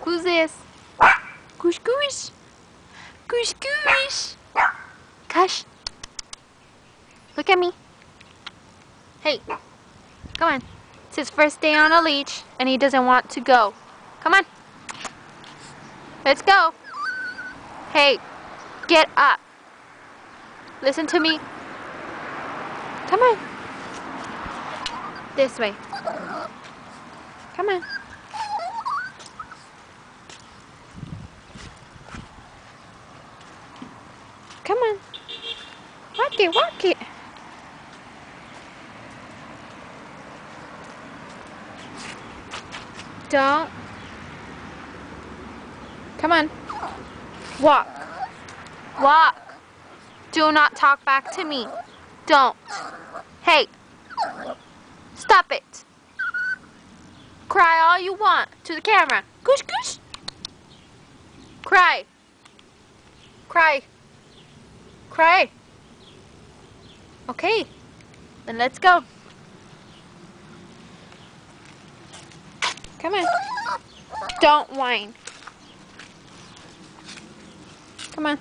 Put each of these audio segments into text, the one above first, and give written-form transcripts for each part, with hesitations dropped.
Who's this? Kush kush. Kush kush. Kush. Look at me. Hey, come on. It's his first day on a leash and he doesn't want to go. Come on. Let's go. Hey, get up. Listen to me. Come on. This way. Come on. Come on. Walk it, walk it. Don't. Come on. Walk. Walk. Do not talk back to me. Don't. Hey. Stop it. Cry all you want to the camera. Kush kush. Cry. Cry. Cry. Okay. Then let's go. Come on. Don't whine. Come on.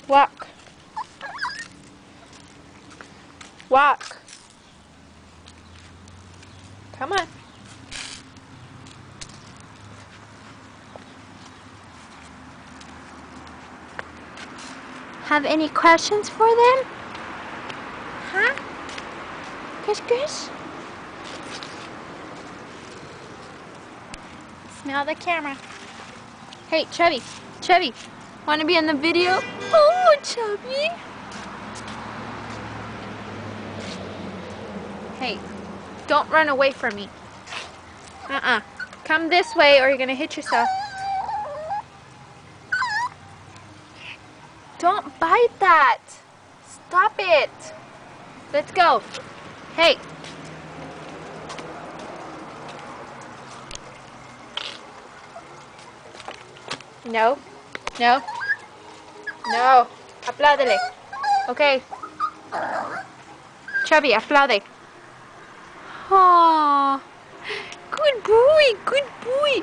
Walk. Walk. Come on. Have any questions for them? Huh? Kush kush? Smell the camera. Hey, Chubby. Chubby. Want to be in the video? Oh, Chubby. Hey, don't run away from me. Come this way or you're going to hit yourself. Don't bite that. Stop it. Let's go. Hey. No. No. No. Apláudele. Okay. Chubby, aplaude. Oh, good boy, good boy.